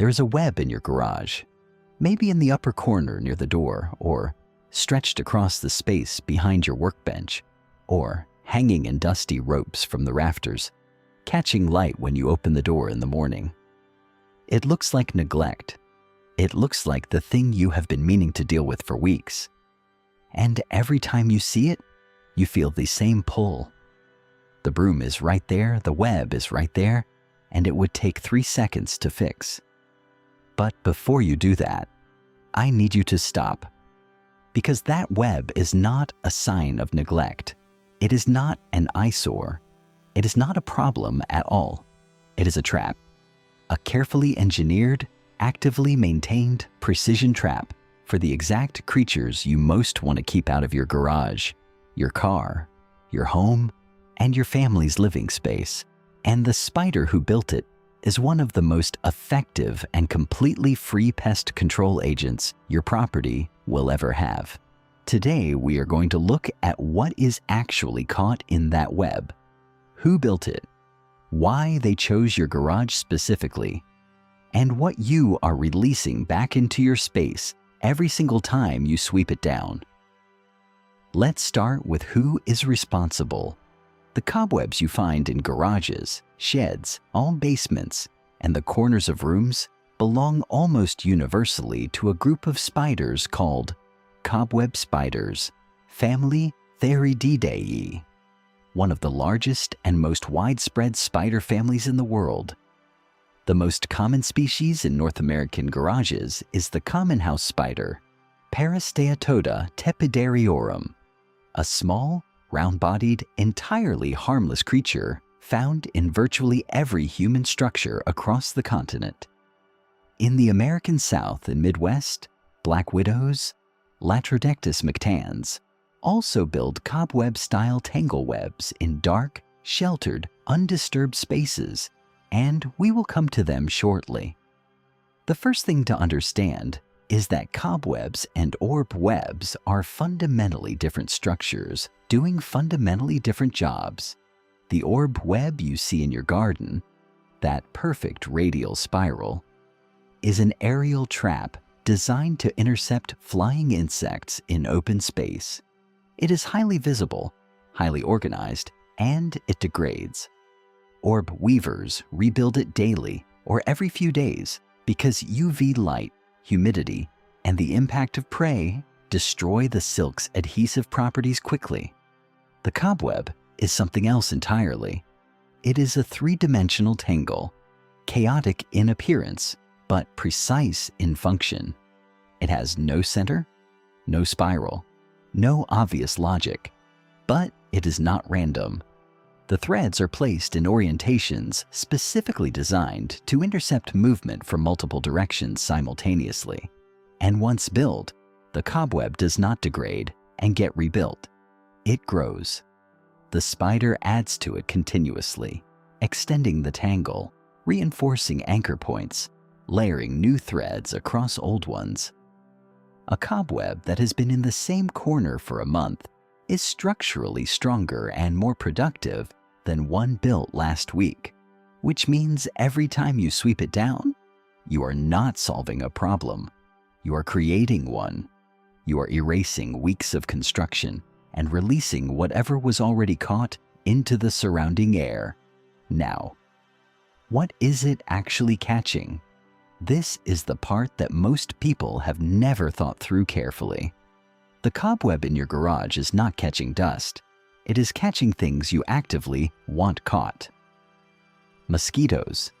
there is a web in your garage, maybe in the upper corner near the door, or stretched across the space behind your workbench, or hanging in dusty ropes from the rafters, catching light when you open the door in the morning. It looks like neglect. It looks like the thing you have been meaning to deal with for weeks. And every time you see it, you feel the same pull. The broom is right there, the web is right there, and it would take 3 seconds to fix. But before you do that, I need you to stop. Because that web is not a sign of neglect. It is not an eyesore. It is not a problem at all. It is a trap. A carefully engineered, actively maintained precision trap for the exact creatures you most want to keep out of your garage, your car, your home, and your family's living space. And the spider who built it is one of the most effective and completely free pest control agents your property will ever have. Today, we are going to look at what is actually caught in that web, who built it, why they chose your garage specifically, and what you are releasing back into your space every single time you sweep it down. Let's start with who is responsible. The cobwebs you find in garages, sheds, all basements, and the corners of rooms belong almost universally to a group of spiders called cobweb spiders, family Theridiidae, one of the largest and most widespread spider families in the world. The most common species in North American garages is the common house spider, Parasteatoda tepidariorum, a small, round-bodied, entirely harmless creature found in virtually every human structure across the continent. In the American South and Midwest, black widows, Latrodectus mictans, also build cobweb-style tangle webs in dark, sheltered, undisturbed spaces, and we will come to them shortly. The first thing to understand is that cobwebs and orb webs are fundamentally different structures doing fundamentally different jobs. The orb web you see in your garden, that perfect radial spiral, is an aerial trap designed to intercept flying insects in open space. It is highly visible, highly organized, and it degrades. Orb weavers rebuild it daily or every few days because UV light, humidity, and the impact of prey destroy the silk's adhesive properties quickly. The cobweb is something else entirely. It is a three-dimensional tangle, chaotic in appearance, but precise in function. It has no center, no spiral, no obvious logic, but it is not random. The threads are placed in orientations specifically designed to intercept movement from multiple directions simultaneously. And once built, the cobweb does not degrade and get rebuilt. It grows. The spider adds to it continuously, extending the tangle, reinforcing anchor points, layering new threads across old ones. A cobweb that has been in the same corner for a month is structurally stronger and more productive than one built last week, which means every time you sweep it down, you are not solving a problem. You are creating one. You are erasing weeks of construction and releasing whatever was already caught into the surrounding air. Now, what is it actually catching? This is the part that most people have never thought through carefully. The cobweb in your garage is not catching dust. It is catching things you actively want caught. Mosquitoes.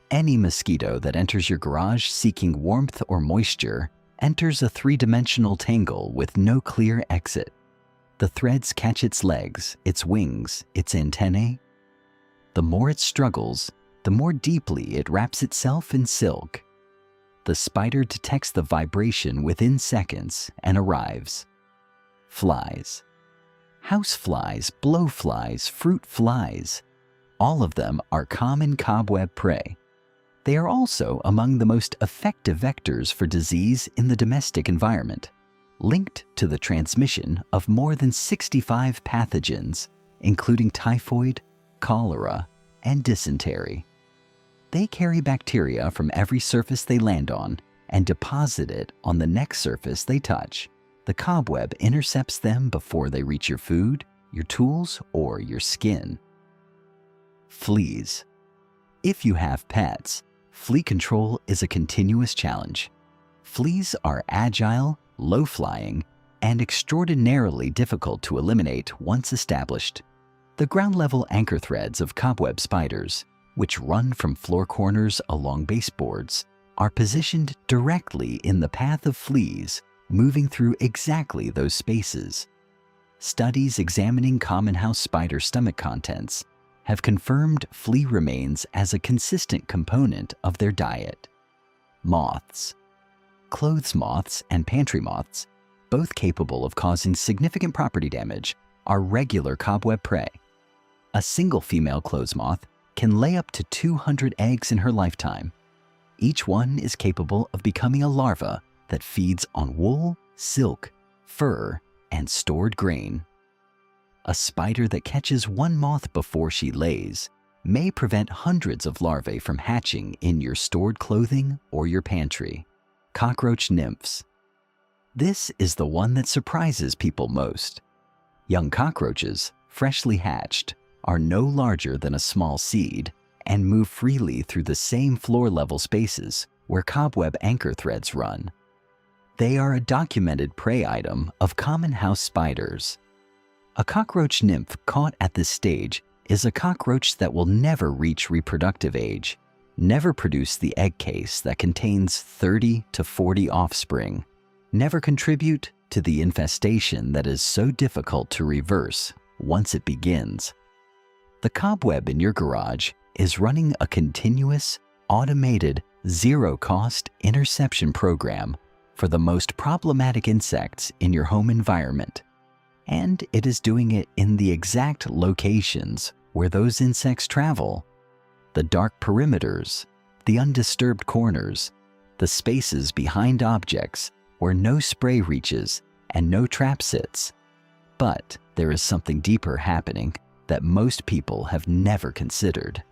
Any mosquito that enters your garage seeking warmth or moisture enters a three-dimensional tangle with no clear exit. The threads catch its legs, its wings, its antennae. The more it struggles, the more deeply it wraps itself in silk. The spider detects the vibration within seconds and arrives. Flies. House flies, blowflies, fruit flies. All of them are common cobweb prey. They are also among the most effective vectors for disease in the domestic environment, linked to the transmission of more than 65 pathogens, including typhoid, cholera, and dysentery. They carry bacteria from every surface they land on and deposit it on the next surface they touch. The cobweb intercepts them before they reach your food, your tools, or your skin. Fleas. If you have pets, flea control is a continuous challenge. Fleas are agile, low-flying, and extraordinarily difficult to eliminate once established. The ground-level anchor threads of cobweb spiders, which run from floor corners along baseboards, are positioned directly in the path of fleas moving through exactly those spaces. Studies examining common house spider stomach contents have confirmed flea remains as a consistent component of their diet. Moths. Clothes moths and pantry moths, both capable of causing significant property damage, are regular cobweb prey. A single female clothes moth can lay up to 200 eggs in her lifetime. Each one is capable of becoming a larva that feeds on wool, silk, fur, and stored grain. A spider that catches one moth before she lays may prevent hundreds of larvae from hatching in your stored clothing or your pantry. Cockroach nymphs. This is the one that surprises people most. Young cockroaches, freshly hatched, are no larger than a small seed and move freely through the same floor-level spaces where cobweb anchor threads run. They are a documented prey item of common house spiders. A cockroach nymph caught at this stage is a cockroach that will never reach reproductive age, never produce the egg case that contains 30 to 40 offspring, never contribute to the infestation that is so difficult to reverse once it begins. The cobweb in your garage is running a continuous, automated, zero-cost interception program for the most problematic insects in your home environment. And it is doing it in the exact locations where those insects travel. The dark perimeters, the undisturbed corners, the spaces behind objects where no spray reaches and no trap sits. But there is something deeper happening that most people have never considered.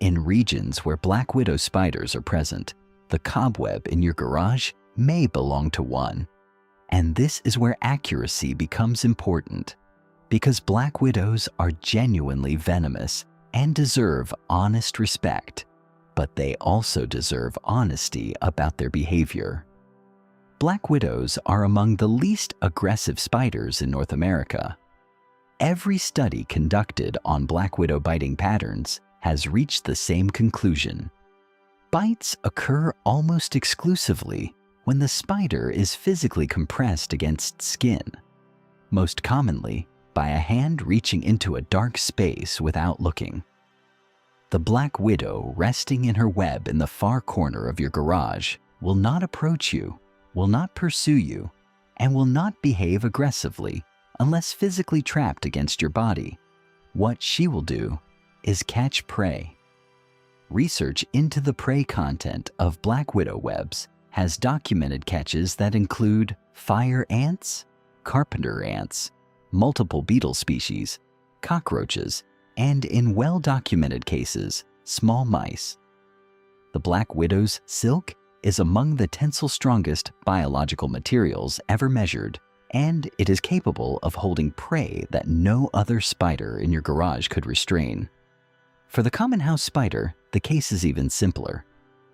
In regions where black widow spiders are present, the cobweb in your garage may belong to one. And this is where accuracy becomes important, because black widows are genuinely venomous and deserve honest respect, but they also deserve honesty about their behavior. Black widows are among the least aggressive spiders in North America. Every study conducted on black widow biting patterns has reached the same conclusion. Bites occur almost exclusively when the spider is physically compressed against skin, most commonly by a hand reaching into a dark space without looking. The black widow resting in her web in the far corner of your garage will not approach you, will not pursue you, and will not behave aggressively unless physically trapped against your body. What she will do is catch prey. Research into the prey content of black widow webs has documented catches that include fire ants, carpenter ants, multiple beetle species, cockroaches, and in well-documented cases, small mice. The black widow's silk is among the tensile strongest biological materials ever measured, and it is capable of holding prey that no other spider in your garage could restrain. For the common house spider, the case is even simpler.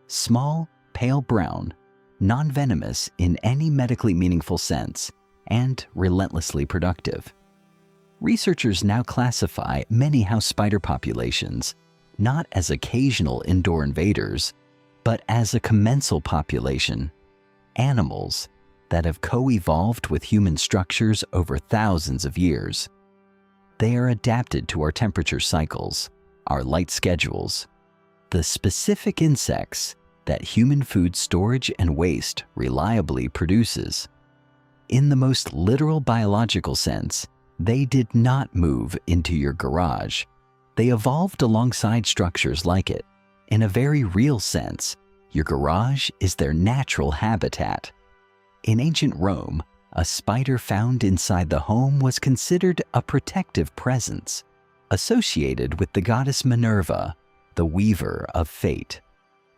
Small, pale brown, non-venomous in any medically meaningful sense, and relentlessly productive. Researchers now classify many house spider populations not as occasional indoor invaders, but as a commensal population, animals that have co-evolved with human structures over thousands of years. They are adapted to our temperature cycles, our light schedules, the specific insects that human food storage and waste reliably produces. In the most literal biological sense, they did not move into your garage. They evolved alongside structures like it. In a very real sense, your garage is their natural habitat. In ancient Rome, a spider found inside the home was considered a protective presence, associated with the goddess Minerva, the weaver of fate.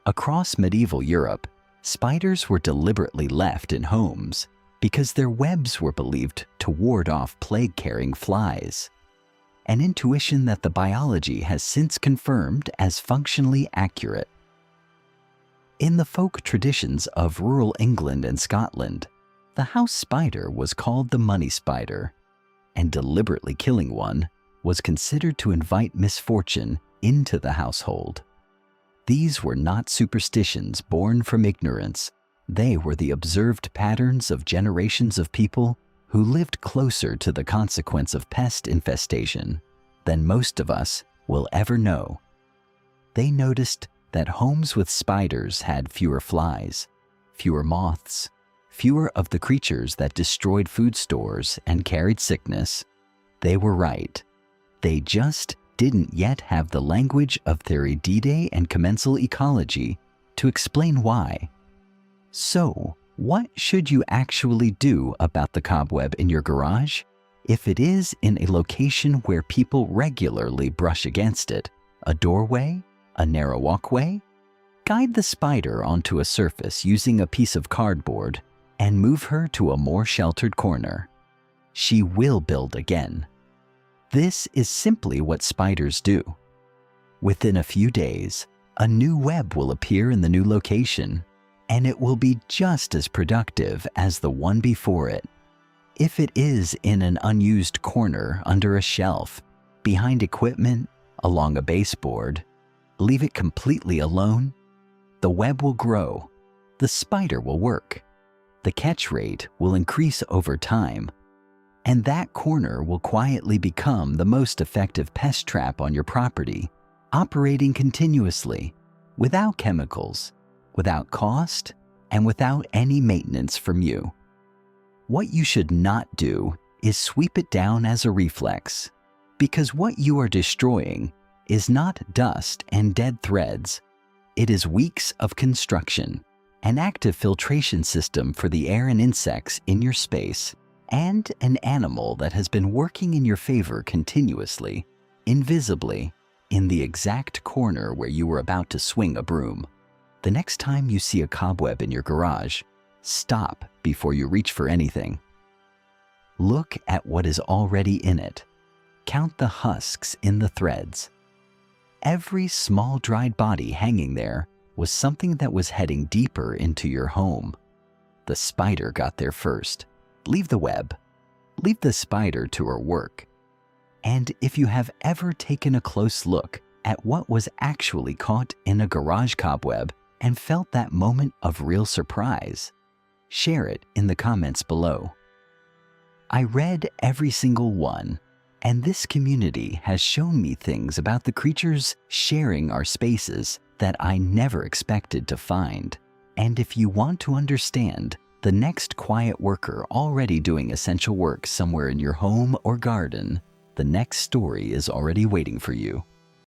Across medieval Europe, spiders were deliberately left in homes because their webs were believed to ward off plague-carrying flies, an intuition that the biology has since confirmed as functionally accurate. In the folk traditions of rural England and Scotland, the house spider was called the money spider, and deliberately killing one was considered to invite misfortune into the household. These were not superstitions born from ignorance. They were the observed patterns of generations of people who lived closer to the consequence of pest infestation than most of us will ever know. They noticed that homes with spiders had fewer flies, fewer moths, fewer of the creatures that destroyed food stores and carried sickness. They were right. They just didn't yet have the language of Theridiidae and commensal ecology to explain why. So, what should you actually do about the cobweb in your garage? If it is in a location where people regularly brush against it, a doorway, a narrow walkway, guide the spider onto a surface using a piece of cardboard and move her to a more sheltered corner. She will build again. This is simply what spiders do. Within a few days, a new web will appear in the new location, and it will be just as productive as the one before it. If it is in an unused corner under a shelf, behind equipment, along a baseboard, leave it completely alone. The web will grow. The spider will work. The catch rate will increase over time, and that corner will quietly become the most effective pest trap on your property, operating continuously, without chemicals, without cost, and without any maintenance from you. What you should not do is sweep it down as a reflex, because what you are destroying is not dust and dead threads. It is weeks of construction, an active filtration system for the air and insects in your space, and an animal that has been working in your favor continuously, invisibly, in the exact corner where you were about to swing a broom. The next time you see a cobweb in your garage, stop before you reach for anything. Look at what is already in it. Count the husks in the threads. Every small dried body hanging there was something that was heading deeper into your home. The spider got there first. Leave the web. Leave the spider to her work. And if you have ever taken a close look at what was actually caught in a garage cobweb and felt that moment of real surprise, share it in the comments below. I read every single one, and this community has shown me things about the creatures sharing our spaces that I never expected to find. And if you want to understand the next quiet worker already doing essential work somewhere in your home or garden, the next story is already waiting for you.